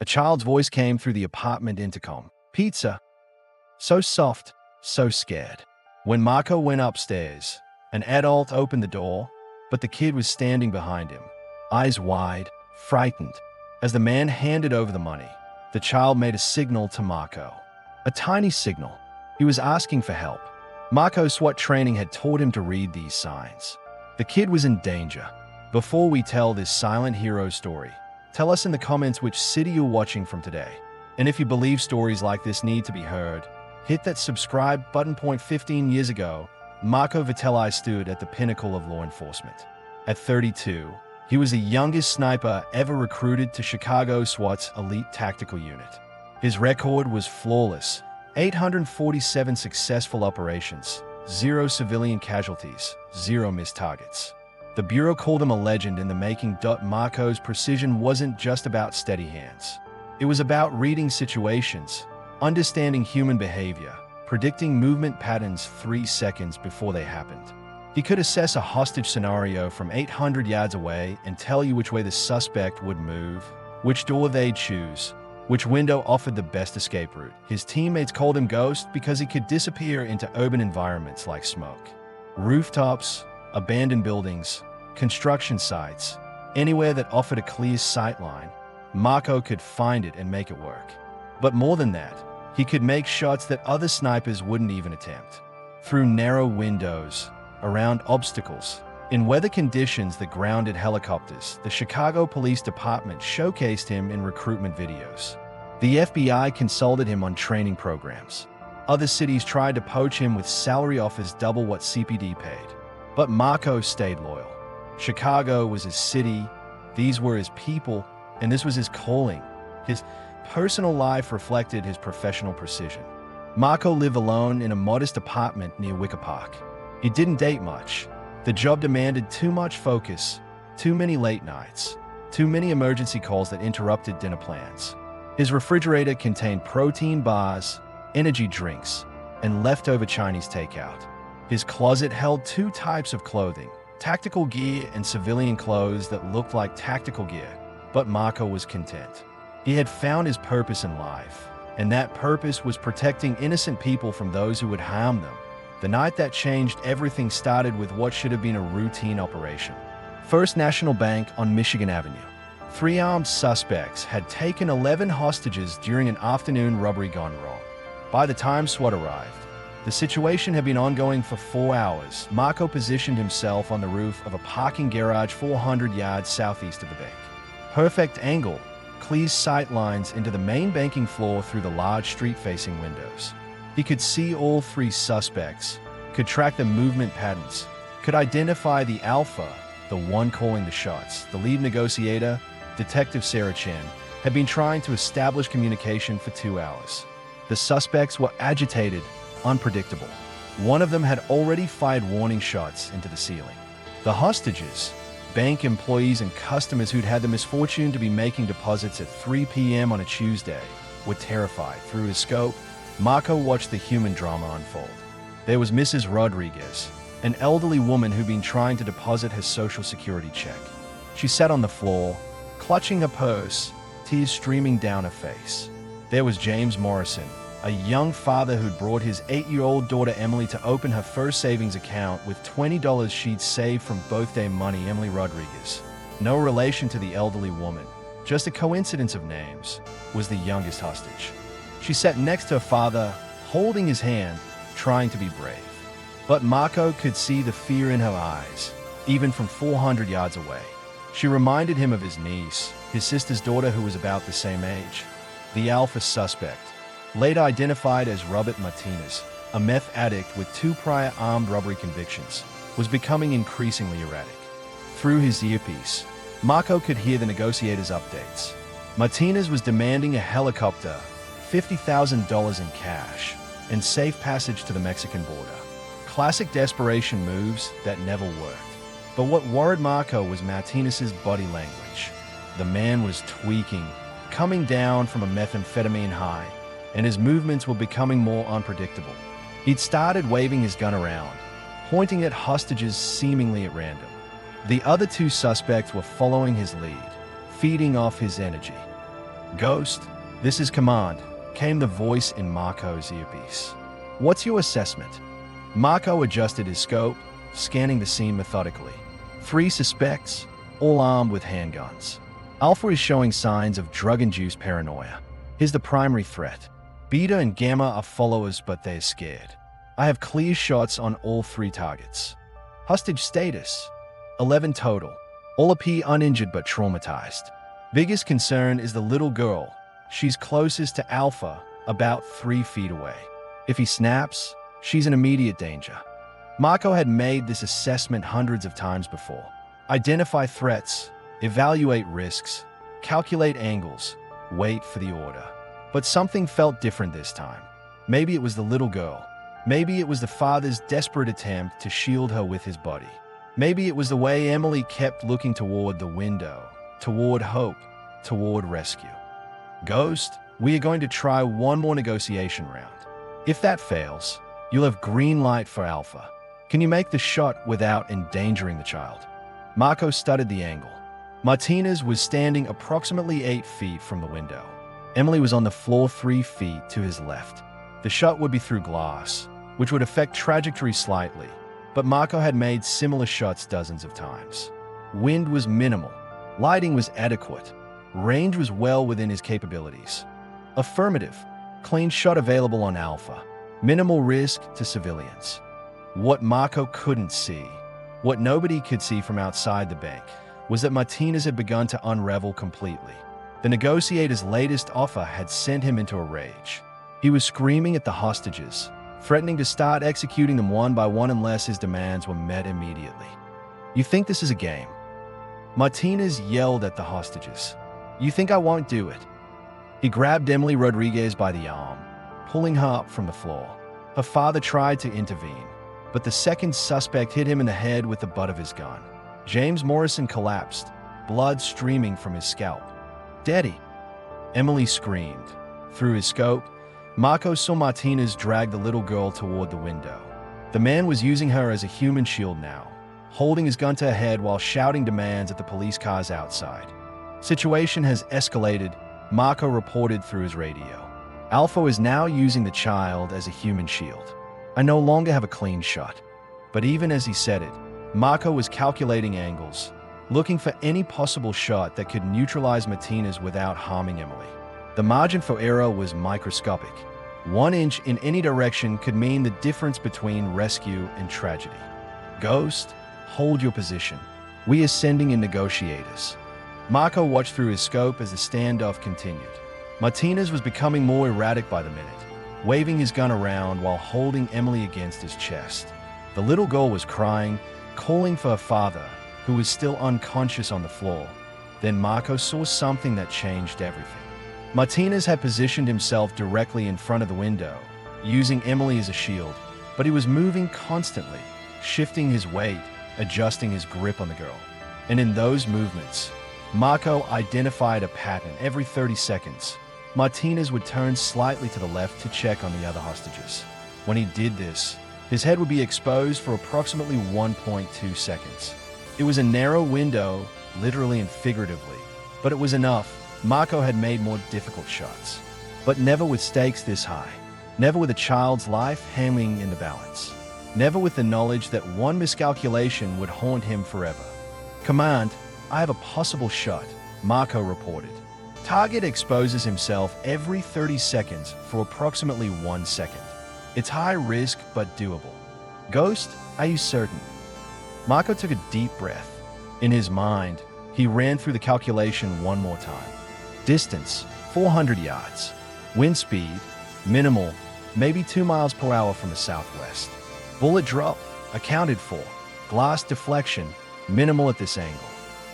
A child's voice came through the apartment intercom. "Pizza." So soft, so scared. When Marco went upstairs, an adult opened the door, but the kid was standing behind him, eyes wide, frightened. As the man handed over the money, the child made a signal to Marco. A tiny signal. He was asking for help. Marco's SWAT training had taught him to read these signs. The kid was in danger. Before we tell this silent hero story, tell us in the comments which city you're watching from today. And if you believe stories like this need to be heard, hit that subscribe button. 15 years ago, Marco Vitelli stood at the pinnacle of law enforcement. At 32, he was the youngest sniper ever recruited to Chicago SWAT's elite tactical unit. His record was flawless: 847 successful operations, 0 civilian casualties, 0 missed targets. The Bureau called him a legend in the making. Marco's precision wasn't just about steady hands. It was about reading situations, understanding human behavior, predicting movement patterns 3 seconds before they happened. He could assess a hostage scenario from 800 yards away and tell you which way the suspect would move, which door they'd choose, which window offered the best escape route. His teammates called him Ghost because he could disappear into urban environments like smoke. Rooftops, abandoned buildings, construction sites, anywhere that offered a clear sightline, Marco could find it and make it work. But more than that, he could make shots that other snipers wouldn't even attempt. Through narrow windows, around obstacles, in weather conditions that grounded helicopters, the Chicago Police Department showcased him in recruitment videos. The FBI consulted him on training programs. Other cities tried to poach him with salary offers double what CPD paid. But Marco stayed loyal. Chicago was his city, these were his people, and this was his calling. His personal life reflected his professional precision. Marco lived alone in a modest apartment near Wicker Park. He didn't date much. The job demanded too much focus, too many late nights, too many emergency calls that interrupted dinner plans. His refrigerator contained protein bars, energy drinks, and leftover Chinese takeout. His closet held 2 types of clothing, tactical gear and civilian clothes that looked like tactical gear, but Marco was content. He had found his purpose in life, and that purpose was protecting innocent people from those who would harm them. The night that changed everything started with what should have been a routine operation. First National Bank on Michigan Avenue. 3 armed suspects had taken 11 hostages during an afternoon robbery gone wrong. By the time SWAT arrived, the situation had been ongoing for 4 hours. Marco positioned himself on the roof of a parking garage 400 yards southeast of the bank. Perfect angle, clear sight lines into the main banking floor through the large street-facing windows. He could see all 3 suspects, could track their movement patterns, could identify the alpha, the one calling the shots. The lead negotiator, Detective Sarah Chen, had been trying to establish communication for 2 hours. The suspects were agitated, unpredictable. One of them had already fired warning shots into the ceiling. The hostages, bank employees and customers who'd had the misfortune to be making deposits at 3 p.m. on a Tuesday, were terrified. Through his scope, Marco watched the human drama unfold. There was Mrs. Rodriguez, an elderly woman who'd been trying to deposit her Social Security check. She sat on the floor, clutching her purse, tears streaming down her face. There was James Morrison, a young father who'd brought his 8-year-old daughter Emily to open her first savings account with $20 she'd saved from birthday money. Emily Rodriguez, no relation to the elderly woman, just a coincidence of names, was the youngest hostage. She sat next to her father, holding his hand, trying to be brave. But Marco could see the fear in her eyes, even from 400 yards away. She reminded him of his niece, his sister's daughter who was about the same age. The alpha suspect, later identified as Robert Martinez, a meth addict with 2 prior armed robbery convictions, was becoming increasingly erratic. Through his earpiece, Marco could hear the negotiators' updates. Martinez was demanding a helicopter, $50,000 in cash, and safe passage to the Mexican border. Classic desperation moves that never worked. But what worried Marco was Martinez's body language. The man was tweaking, coming down from a methamphetamine high, and his movements were becoming more unpredictable. He'd started waving his gun around, pointing at hostages seemingly at random. The other 2 suspects were following his lead, feeding off his energy. Ghost, this is Command, came the voice in Marco's earpiece. What's your assessment? Marco adjusted his scope, scanning the scene methodically. 3 suspects, all armed with handguns. Alpha is showing signs of drug-induced paranoia. He's the primary threat. Beta and Gamma are followers, but they're scared. I have clear shots on all 3 targets. Hostage status: 11 total. All appear uninjured but traumatized. Biggest concern is the little girl. She's closest to Alpha, about 3 feet away. If he snaps, she's in immediate danger. Marco had made this assessment hundreds of times before. Identify threats, evaluate risks, calculate angles, wait for the order. But something felt different this time. Maybe it was the little girl. Maybe it was the father's desperate attempt to shield her with his body. Maybe it was the way Emily kept looking toward the window, toward hope, toward rescue. Ghost, we are going to try one more negotiation round. If that fails, you'll have green light for Alpha. Can you make the shot without endangering the child? Marco studied the angle. Martinez was standing approximately 8 feet from the window. Emily was on the floor 3 feet to his left. The shot would be through glass, which would affect trajectory slightly, but Marco had made similar shots dozens of times. Wind was minimal. Lighting was adequate. Range was well within his capabilities. Affirmative. Clean shot available on Alpha. Minimal risk to civilians. What Marco couldn't see, what nobody could see from outside the bank, was that Martinez had begun to unravel completely. The negotiator's latest offer had sent him into a rage. He was screaming at the hostages, threatening to start executing them one by one unless his demands were met immediately. You think this is a game? Martinez yelled at the hostages. You think I won't do it? He grabbed Emily Rodriguez by the arm, pulling her up from the floor. Her father tried to intervene, but the second suspect hit him in the head with the butt of his gun. James Morrison collapsed, blood streaming from his scalp. Daddy! Emily screamed. Through his scope, Marco saw Martinez drag the little girl toward the window. The man was using her as a human shield now, holding his gun to her head while shouting demands at the police cars outside. Situation has escalated, Marco reported through his radio. Alpha is now using the child as a human shield. I no longer have a clean shot. But even as he said it, Marco was calculating angles, looking for any possible shot that could neutralize Martinez without harming Emily. The margin for error was microscopic. 1 inch in any direction could mean the difference between rescue and tragedy. Ghost, hold your position. We are sending in negotiators. Marco watched through his scope as the standoff continued. Martinez was becoming more erratic by the minute, waving his gun around while holding Emily against his chest. The little girl was crying, calling for her father, who was still unconscious on the floor. Then Marco saw something that changed everything. Martinez had positioned himself directly in front of the window, using Emily as a shield, but he was moving constantly, shifting his weight, adjusting his grip on the girl. And in those movements, Marco identified a pattern. Every 30 seconds, Martinez would turn slightly to the left to check on the other hostages. When he did this, his head would be exposed for approximately 1.2 seconds. It was a narrow window, literally and figuratively, but it was enough. Marco had made more difficult shots, but never with stakes this high, never with a child's life hanging in the balance, never with the knowledge that one miscalculation would haunt him forever. Command, I have a possible shot, Marco reported. Target exposes himself every 30 seconds for approximately 1 second. It's high risk, but doable. Ghost, are you certain? Marco took a deep breath. In his mind, he ran through the calculation one more time. Distance, 400 yards. Wind speed, minimal, maybe 2 miles per hour from the southwest. Bullet drop, accounted for. Glass deflection, minimal at this angle.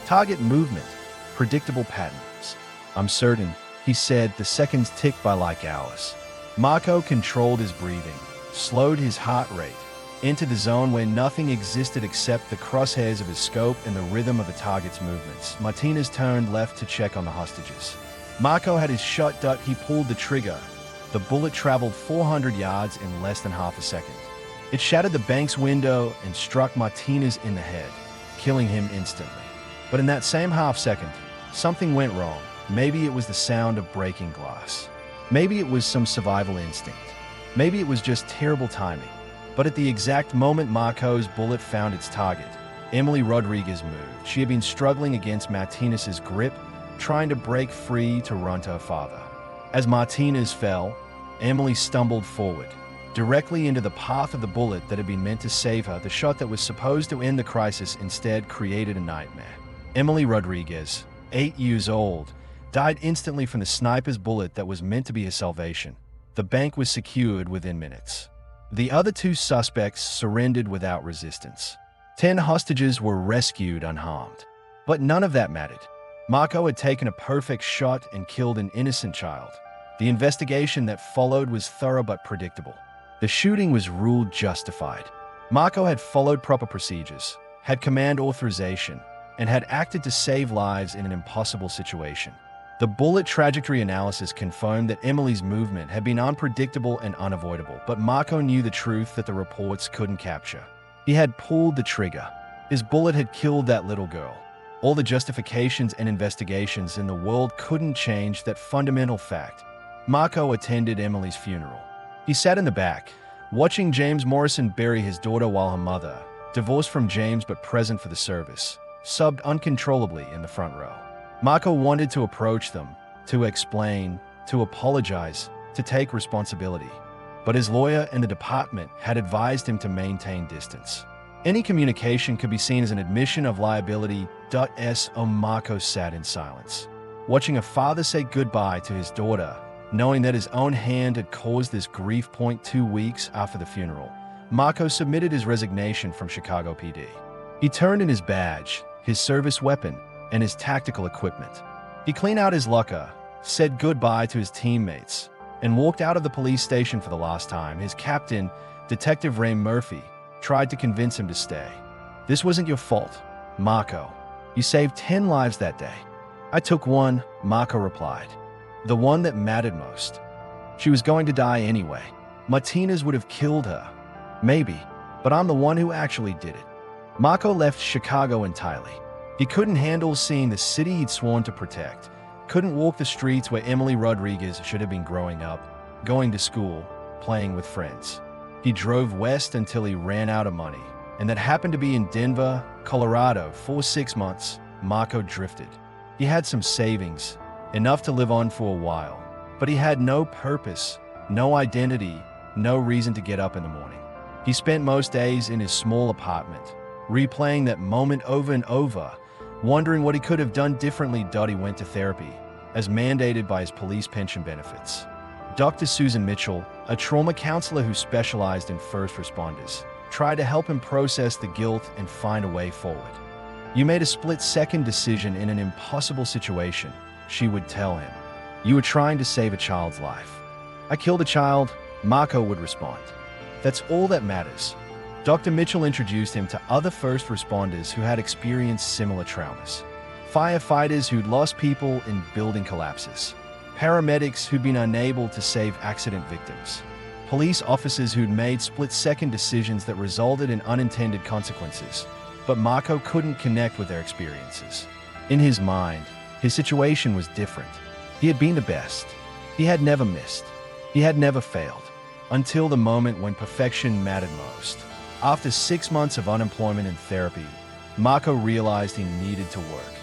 Target movement, predictable patterns. I'm certain, he said, the seconds ticked by like hours. Marco controlled his breathing, slowed his heart rate, into the zone where nothing existed except the crosshairs of his scope and the rhythm of the target's movements. Martinez turned left to check on the hostages. Marco had his shot dut. He pulled the trigger. The bullet traveled 400 yards in less than half a second. It shattered the bank's window and struck Martinez in the head, killing him instantly. But in that same half second, something went wrong. Maybe it was the sound of breaking glass. Maybe it was some survival instinct. Maybe it was just terrible timing. But at the exact moment Marco's bullet found its target, Emily Rodriguez moved. She had been struggling against Martinez's grip, trying to break free to run to her father. As Martinez fell, Emily stumbled forward, directly into the path of the bullet that had been meant to save her. The shot that was supposed to end the crisis instead created a nightmare. Emily Rodriguez, 8 years old, died instantly from the sniper's bullet that was meant to be her salvation. The bank was secured within minutes. The other 2 suspects surrendered without resistance. 10 hostages were rescued unharmed. But none of that mattered. Marco had taken a perfect shot and killed an innocent child. The investigation that followed was thorough but predictable. The shooting was ruled justified. Marco had followed proper procedures, had command authorization, and had acted to save lives in an impossible situation. The bullet trajectory analysis confirmed that Emily's movement had been unpredictable and unavoidable, but Marco knew the truth that the reports couldn't capture. He had pulled the trigger. His bullet had killed that little girl. All the justifications and investigations in the world couldn't change that fundamental fact. Marco attended Emily's funeral. He sat in the back, watching James Morrison bury his daughter while her mother, divorced from James but present for the service, sobbed uncontrollably in the front row. Marco wanted to approach them, to explain, to apologize, to take responsibility. But his lawyer and the department had advised him to maintain distance. Any communication could be seen as an admission of liability. Marco sat in silence, watching a father say goodbye to his daughter, knowing that his own hand had caused this grief. 2 weeks after the funeral, Marco submitted his resignation from Chicago PD. He turned in his badge, his service weapon, and his tactical equipment. He cleaned out his locker, said goodbye to his teammates, and walked out of the police station for the last time. His captain, Detective Ray Murphy, tried to convince him to stay. "This wasn't your fault, Marco. You saved 10 lives that day." "I took one," Marco replied. "The one that mattered most. She was going to die anyway. Martinez would have killed her. Maybe, but I'm the one who actually did it." Marco left Chicago entirely. He couldn't handle seeing the city he'd sworn to protect, couldn't walk the streets where Emily Rodriguez should have been growing up, going to school, playing with friends. He drove west until he ran out of money, and that happened to be in Denver, Colorado. For 6 months, Marco drifted. He had some savings, enough to live on for a while, but he had no purpose, no identity, no reason to get up in the morning. He spent most days in his small apartment, replaying that moment over and over, wondering what he could have done differently. He went to therapy, as mandated by his police pension benefits. Dr. Susan Mitchell, a trauma counselor who specialized in first responders, tried to help him process the guilt and find a way forward. "You made a split-second decision in an impossible situation," she would tell him. "You were trying to save a child's life." "I killed a child," Marco would respond. "That's all that matters." Dr. Mitchell introduced him to other first responders who had experienced similar traumas. Firefighters who'd lost people in building collapses. Paramedics who'd been unable to save accident victims. Police officers who'd made split-second decisions that resulted in unintended consequences. But Marco couldn't connect with their experiences. In his mind, his situation was different. He had been the best. He had never missed. He had never failed. Until the moment when perfection mattered most. After 6 months of unemployment and therapy, Marco realized he needed to work.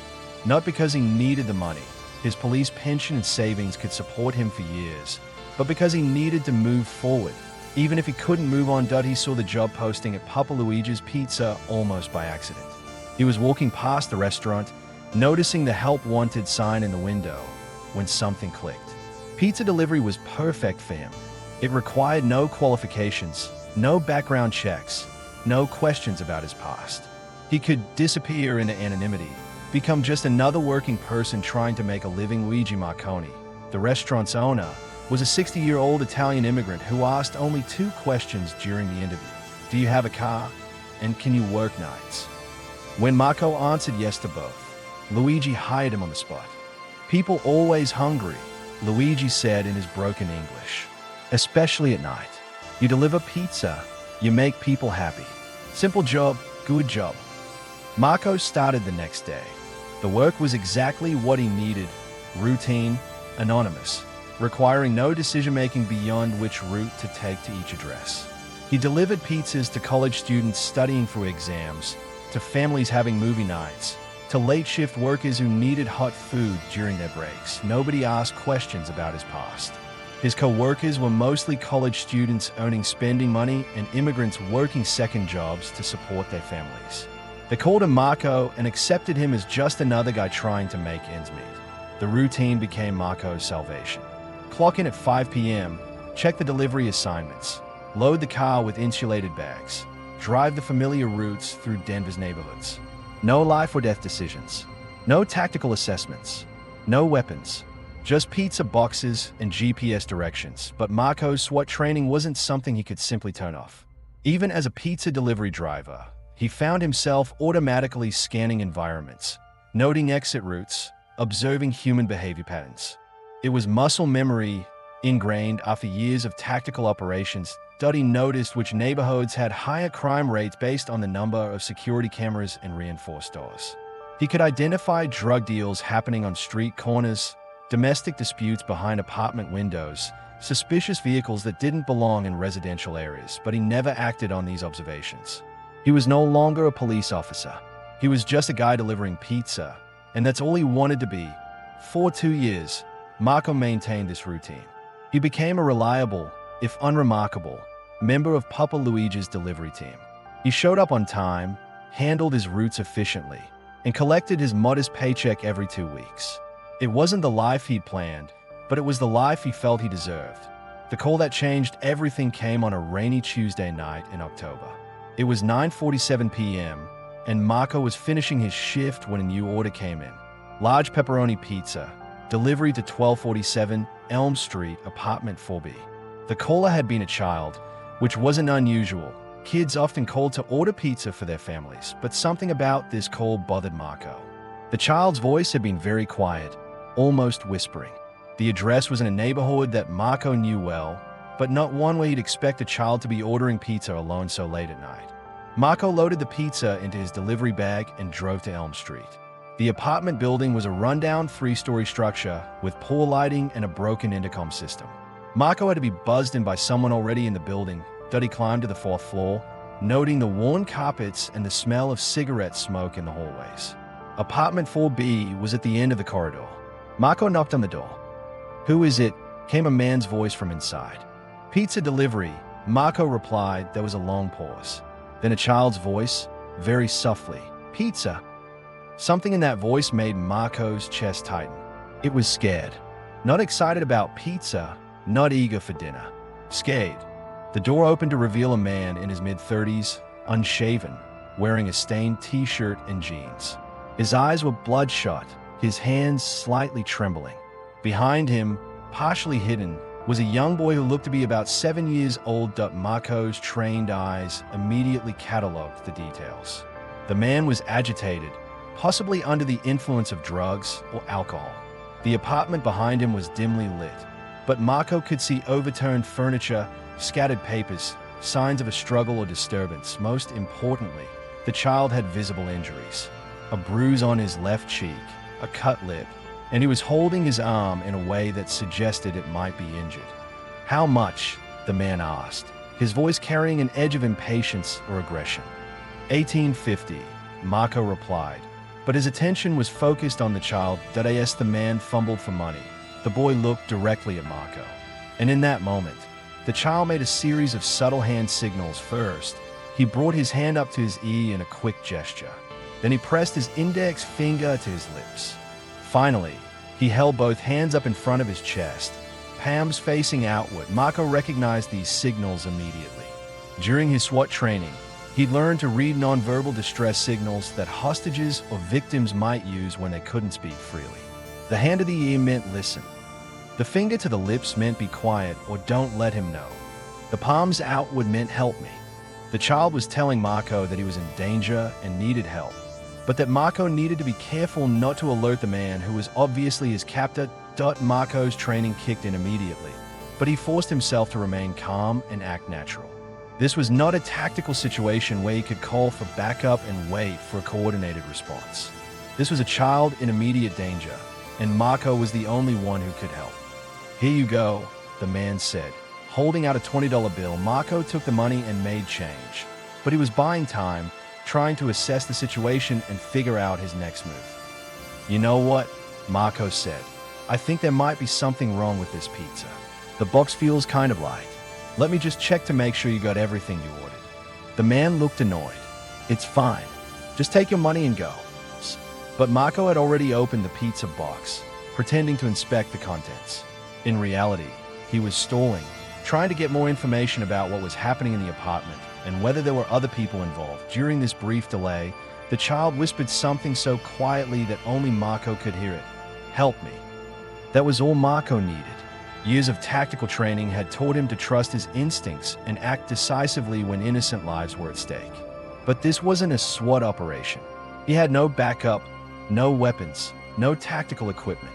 Not because he needed the money, his police pension and savings could support him for years, but because he needed to move forward. Even if he couldn't move on, he saw the job posting at Papa Luigi's Pizza almost by accident. He was walking past the restaurant, noticing the help wanted sign in the window, when something clicked. Pizza delivery was perfect for him. It required no qualifications, no background checks, no questions about his past. He could disappear into anonymity, become just another working person trying to make a living. Luigi Marconi, the restaurant's owner, was a 60-year-old Italian immigrant who asked only 2 questions during the interview. "Do you have a car? And can you work nights?" When Marco answered yes to both, Luigi hired him on the spot. "People always hungry," Luigi said in his broken English. "Especially at night. You deliver pizza, you make people happy. Simple job, good job." Marco started the next day. The work was exactly what he needed, routine, anonymous, requiring no decision-making beyond which route to take to each address. He delivered pizzas to college students studying for exams, to families having movie nights, to late-shift workers who needed hot food during their breaks. Nobody asked questions about his past. His co-workers were mostly college students earning spending money and immigrants working second jobs to support their families. They called him Marco and accepted him as just another guy trying to make ends meet. The routine became Marco's salvation. Clock in at 5 p.m., check the delivery assignments, load the car with insulated bags, drive the familiar routes through Denver's neighborhoods. No life or death decisions, no tactical assessments, no weapons, just pizza boxes and GPS directions. But Marco's SWAT training wasn't something he could simply turn off. Even as a pizza delivery driver, he found himself automatically scanning environments, noting exit routes, observing human behavior patterns. It was muscle memory ingrained after years of tactical operations. Duddy noticed which neighborhoods had higher crime rates based on the number of security cameras and reinforced doors. He could identify drug deals happening on street corners, domestic disputes behind apartment windows, suspicious vehicles that didn't belong in residential areas, but he never acted on these observations. He was no longer a police officer. He was just a guy delivering pizza, and that's all he wanted to be. For 2 years, Marco maintained this routine. He became a reliable, if unremarkable, member of Papa Luigi's delivery team. He showed up on time, handled his routes efficiently, and collected his modest paycheck every 2 weeks. It wasn't the life he'd planned, but it was the life he felt he deserved. The call that changed everything came on a rainy Tuesday night in October. It was 9:47 p.m., and Marco was finishing his shift when a new order came in. Large pepperoni pizza, delivery to 1247 Elm Street, apartment 4B. The caller had been a child, which wasn't unusual. Kids often called to order pizza for their families, but something about this call bothered Marco. The child's voice had been very quiet, almost whispering. The address was in a neighborhood that Marco knew well, but not one where he'd expect a child to be ordering pizza alone so late at night. Marco loaded the pizza into his delivery bag and drove to Elm Street. The apartment building was a rundown 3-story structure with poor lighting and a broken intercom system. Marco had to be buzzed in by someone already in the building. Duddy climbed to the 4th floor, noting the worn carpets and the smell of cigarette smoke in the hallways. Apartment 4B was at the end of the corridor. Marco knocked on the door. "Who is it?" came a man's voice from inside. "Pizza delivery," Marco replied. There was a long pause. Then a child's voice, very softly. "Pizza." Something in that voice made Marco's chest tighten. It was scared. Not excited about pizza, not eager for dinner. Scared. The door opened to reveal a man in his mid-30s, unshaven, wearing a stained t-shirt and jeans. His eyes were bloodshot, his hands slightly trembling. Behind him, partially hidden, was a young boy who looked to be about 7 years old. Marco's trained eyes immediately cataloged the details. The man was agitated, possibly under the influence of drugs or alcohol. The apartment behind him was dimly lit, but Marco could see overturned furniture, scattered papers, signs of a struggle or disturbance. Most importantly, the child had visible injuries. A bruise on his left cheek, a cut lip, and he was holding his arm in a way that suggested it might be injured. "How much?" the man asked, his voice carrying an edge of impatience or aggression. $18.50, Marco replied, but his attention was focused on the child. As the man fumbled for money, the boy looked directly at Marco. And in that moment, the child made a series of subtle hand signals. First, he brought his hand up to his ear in a quick gesture. Then he pressed his index finger to his lips. Finally, he held both hands up in front of his chest, palms facing outward. Marco recognized these signals immediately. During his SWAT training, he'd learned to read nonverbal distress signals that hostages or victims might use when they couldn't speak freely. The hand of the ear meant listen. The finger to the lips meant be quiet or don't let him know. The palms outward meant help me. The child was telling Marco that he was in danger and needed help, but that Marco needed to be careful not to alert the man who was obviously his captor. Marco's training kicked in immediately, but he forced himself to remain calm and act natural. This was not a tactical situation where he could call for backup and wait for a coordinated response. This was a child in immediate danger, and Marco was the only one who could help. "Here you go," the man said. Holding out a $20 bill, Marco took the money and made change. But he was buying time, trying to assess the situation and figure out his next move. "You know what?" Marco said. "I think there might be something wrong with this pizza. The box feels kind of light. Let me just check to make sure you got everything you ordered." The man looked annoyed. "It's fine. Just take your money and go." But Marco had already opened the pizza box, pretending to inspect the contents. In reality, he was stalling, trying to get more information about what was happening in the apartment and whether there were other people involved. During this brief delay, the child whispered something so quietly that only Marco could hear it. "Help me." That was all Marco needed. Years of tactical training had taught him to trust his instincts and act decisively when innocent lives were at stake. But this wasn't a SWAT operation. He had no backup, no weapons, no tactical equipment.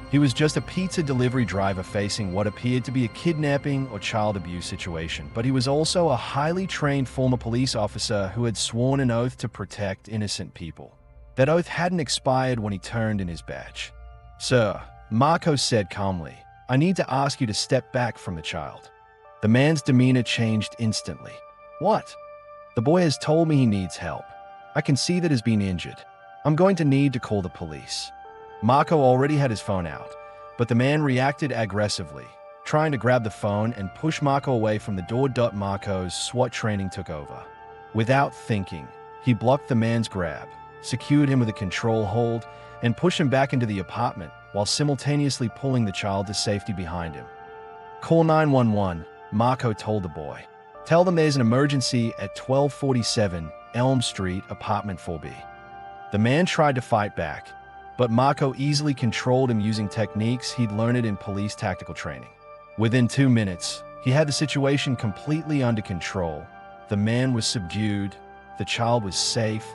He was just a pizza delivery driver facing what appeared to be a kidnapping or child abuse situation, but he was also a highly trained former police officer who had sworn an oath to protect innocent people. That oath hadn't expired when he turned in his badge. "Sir," Marco said calmly, "I need to ask you to step back from the child." The man's demeanor changed instantly. "What?" "The boy has told me he needs help. I can see that he's been injured. I'm going to need to call the police." Marco already had his phone out, but the man reacted aggressively, trying to grab the phone and push Marco away from the door. Marco's SWAT training took over. Without thinking, he blocked the man's grab, secured him with a control hold, and pushed him back into the apartment while simultaneously pulling the child to safety behind him. "Call 911, Marco told the boy. "Tell them there's an emergency at 1247 Elm Street, apartment 4B. The man tried to fight back, but Marco easily controlled him using techniques he'd learned in police tactical training. Within 2 minutes, he had the situation completely under control. The man was subdued, the child was safe,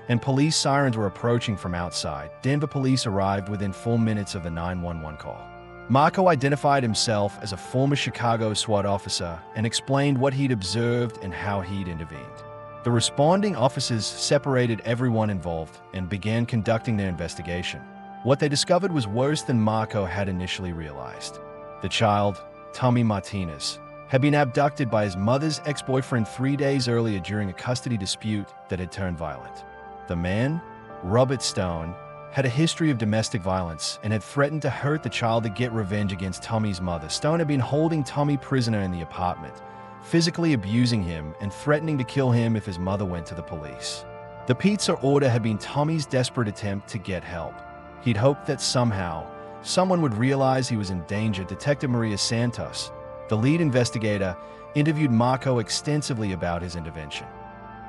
and police sirens were approaching from outside. Denver police arrived within 4 minutes of the 911 call. Marco identified himself as a former Chicago SWAT officer and explained what he'd observed and how he'd intervened. The responding officers separated everyone involved and began conducting their investigation. What they discovered was worse than Marco had initially realized. The child, Tommy Martinez, had been abducted by his mother's ex-boyfriend 3 days earlier during a custody dispute that had turned violent. The man, Robert Stone, had a history of domestic violence and had threatened to hurt the child to get revenge against Tommy's mother. Stone had been holding Tommy prisoner in the apartment, physically abusing him and threatening to kill him if his mother went to the police. The pizza order had been Tommy's desperate attempt to get help. He'd hoped that somehow, someone would realize he was in danger. Detective Maria Santos, the lead investigator, interviewed Marco extensively about his intervention.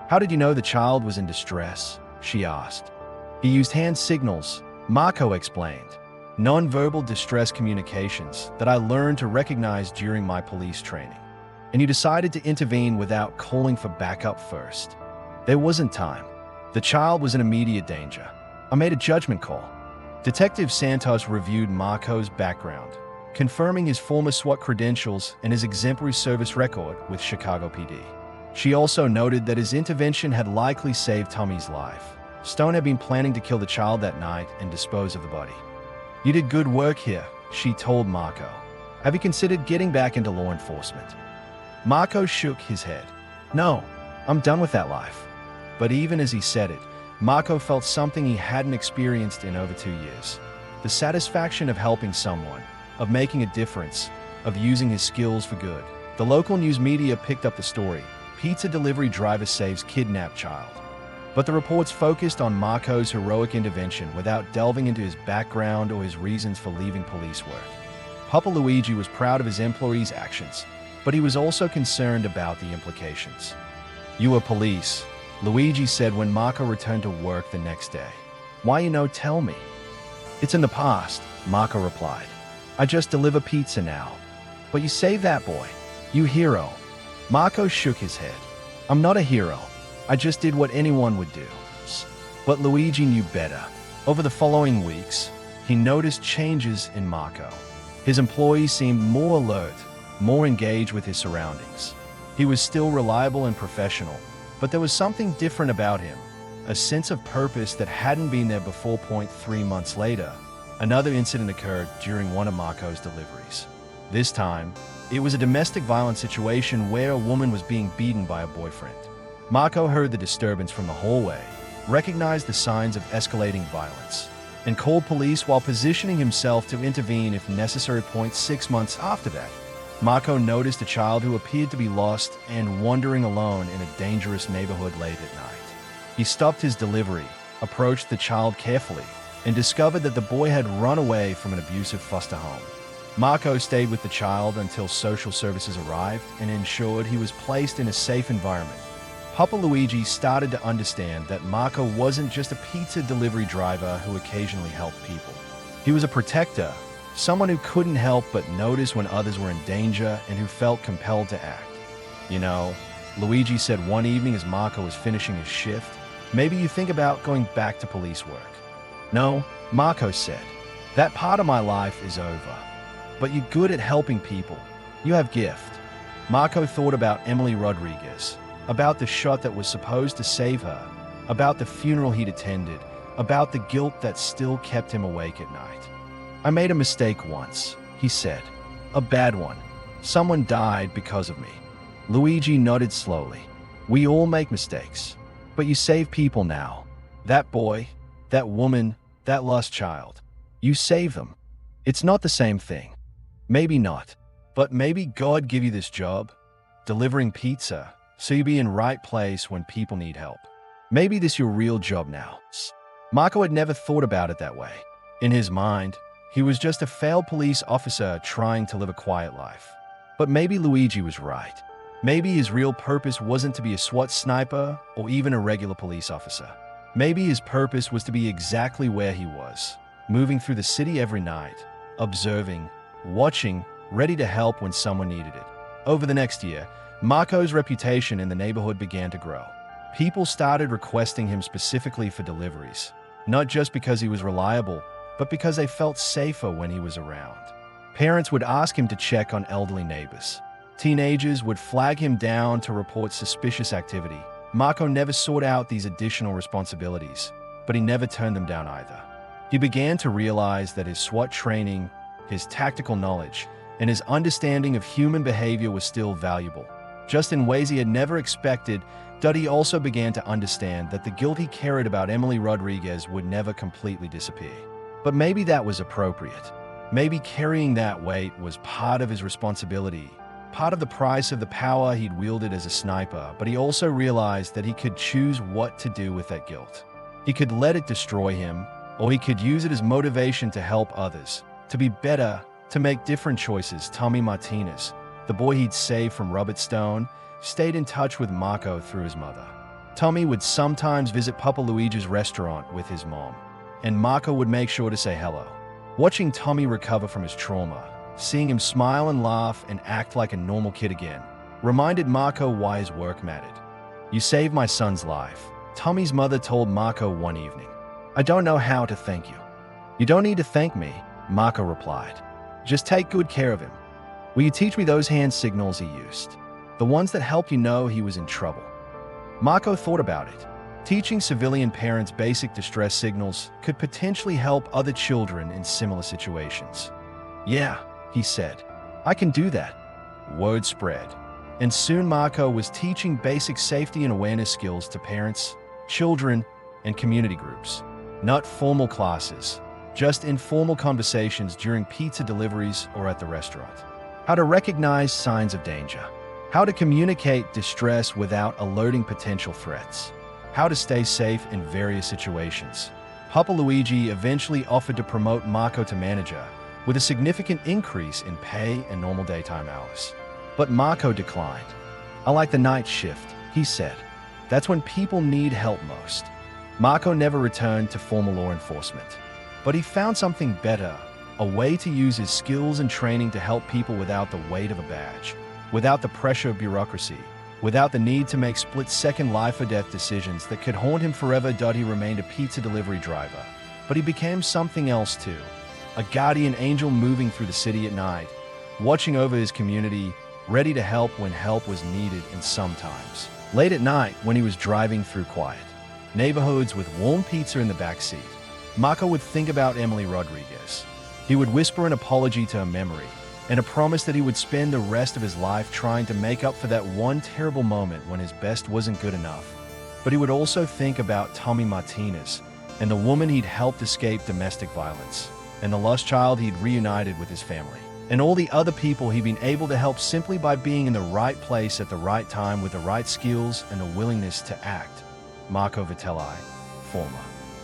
"How did you know the child was in distress?" she asked. "He used hand signals," Marco explained. "Non-verbal distress communications that I learned to recognize during my police training. And you decided to intervene without calling for backup first. There wasn't time. The child was in immediate danger. I made a judgment call." Detective Santos reviewed Marco's background, confirming his former SWAT credentials and his exemplary service record with Chicago PD. She also noted that his intervention had likely saved Tommy's life. Stone had been planning to kill the child that night and dispose of the body. "You did good work here," she told Marco. "Have you considered getting back into law enforcement?" Marco shook his head. "No, I'm done with that life." But even as he said it, Marco felt something he hadn't experienced in over 2 years. The satisfaction of helping someone, of making a difference, of using his skills for good. The local news media picked up the story. Pizza delivery driver saves kidnapped child. But the reports focused on Marco's heroic intervention without delving into his background or his reasons for leaving police work. Papa Luigi was proud of his employees' actions, but he was also concerned about the implications. "You were police," Luigi said when Marco returned to work the next day. "Why tell me?" "It's in the past," Marco replied. "I just deliver pizza now." "But you saved that boy. You hero." Marco shook his head. "I'm not a hero. I just did what anyone would do." But Luigi knew better. Over the following weeks, he noticed changes in Marco. His employees seemed more alert, more engaged with his surroundings. He was still reliable and professional, but there was something different about him, a sense of purpose that hadn't been there before. 3 months later, Another incident occurred during one of Marco's deliveries. This time, it was a domestic violence situation where a woman was being beaten by a boyfriend. Marco heard the disturbance from the hallway, recognized the signs of escalating violence, and called police while positioning himself to intervene if necessary. 6 months after that, Marco noticed a child who appeared to be lost and wandering alone in a dangerous neighborhood late at night. He stopped his delivery, approached the child carefully, and discovered that the boy had run away from an abusive foster home. Marco stayed with the child until social services arrived and ensured he was placed in a safe environment. Papa Luigi started to understand that Marco wasn't just a pizza delivery driver who occasionally helped people. He was a protector, someone who couldn't help but notice when others were in danger and who felt compelled to act. You know, Luigi said one evening as Marco was finishing his shift, maybe you think about going back to police work. No, Marco said, that part of my life is over. But you're good at helping people. You have gift. Marco thought about Emily Rodriguez, about the shot that was supposed to save her, about the funeral he'd attended, about the guilt that still kept him awake at night. I made a mistake once, he said. A bad one. Someone died because of me. Luigi nodded slowly. We all make mistakes. But you save people now. That boy, that woman, that lost child. You save them. It's not the same thing. Maybe not. But maybe God give you this job, delivering pizza, so you be in right place when people need help. Maybe this your real job now. Marco had never thought about it that way. In his mind, he was just a failed police officer trying to live a quiet life. But maybe Luigi was right. Maybe his real purpose wasn't to be a SWAT sniper or even a regular police officer. Maybe his purpose was to be exactly where he was, moving through the city every night, observing, watching, ready to help when someone needed it. Over the next year, Marco's reputation in the neighborhood began to grow. People started requesting him specifically for deliveries, not just because he was reliable, but because they felt safer when he was around. Parents would ask him to check on elderly neighbors. Teenagers would flag him down to report suspicious activity. Marco never sought out these additional responsibilities, but he never turned them down either. He began to realize that his SWAT training, his tactical knowledge, and his understanding of human behavior was still valuable, just in ways he had never expected. He also began to understand that the guilt he carried about Emily Rodriguez would never completely disappear. But maybe that was appropriate. Maybe carrying that weight was part of his responsibility, part of the price of the power he'd wielded as a sniper, but he also realized that he could choose what to do with that guilt. He could let it destroy him, or he could use it as motivation to help others, to be better, to make different choices. Tommy Martinez, the boy he'd saved from Robert Stone, stayed in touch with Marco through his mother. Tommy would sometimes visit Papa Luigi's restaurant with his mom, and Marco would make sure to say hello. Watching Tommy recover from his trauma, seeing him smile and laugh and act like a normal kid again, reminded Marco why his work mattered. You saved my son's life, Tommy's mother told Marco one evening. I don't know how to thank you. You don't need to thank me, Marco replied. Just take good care of him. Will you teach me those hand signals he used? The ones that helped you know he was in trouble. Marco thought about it. Teaching civilian parents basic distress signals could potentially help other children in similar situations. Yeah, he said, I can do that. Word spread. And soon Marco was teaching basic safety and awareness skills to parents, children, and community groups. Not formal classes, just informal conversations during pizza deliveries or at the restaurant. How to recognize signs of danger. How to communicate distress without alerting potential threats. How to stay safe in various situations. Papa Luigi eventually offered to promote Marco to manager, with a significant increase in pay and normal daytime hours. But Marco declined. I like the night shift, he said. That's when people need help most. Marco never returned to formal law enforcement, but he found something better, a way to use his skills and training to help people without the weight of a badge, without the pressure of bureaucracy, without the need to make split-second life-or-death decisions that could haunt him forever. He remained a pizza delivery driver, but he became something else too. A guardian angel moving through the city at night, watching over his community, ready to help when help was needed, and sometimes late at night when he was driving through quiet neighborhoods with warm pizza in the backseat. Marco would think about Emily Rodriguez. He would whisper an apology to her memory and a promise that he would spend the rest of his life trying to make up for that one terrible moment when his best wasn't good enough. But he would also think about Tommy Martinez and the woman he'd helped escape domestic violence, and the lost child he'd reunited with his family, and all the other people he'd been able to help simply by being in the right place at the right time with the right skills and the willingness to act. Marco Vitelli, former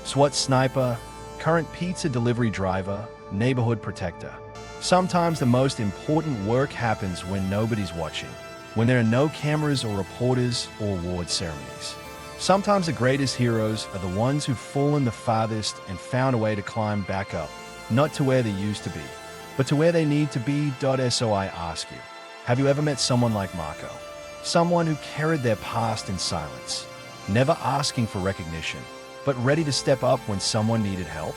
SWAT sniper, current pizza delivery driver, neighborhood protector. Sometimes the most important work happens when nobody's watching, when there are no cameras or reporters or award ceremonies. Sometimes the greatest heroes are the ones who've fallen the farthest and found a way to climb back up, not to where they used to be, but to where they need to be. So I ask you, have you ever met someone like Marco? Someone who carried their past in silence, never asking for recognition, but ready to step up when someone needed help?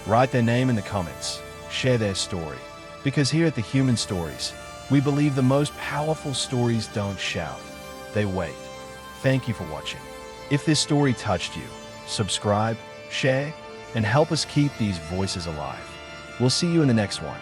Write their name in the comments, share their story. Because here at The Human Stories, we believe the most powerful stories don't shout, they wait. Thank you for watching. If this story touched you, subscribe, share, and help us keep these voices alive. We'll see you in the next one.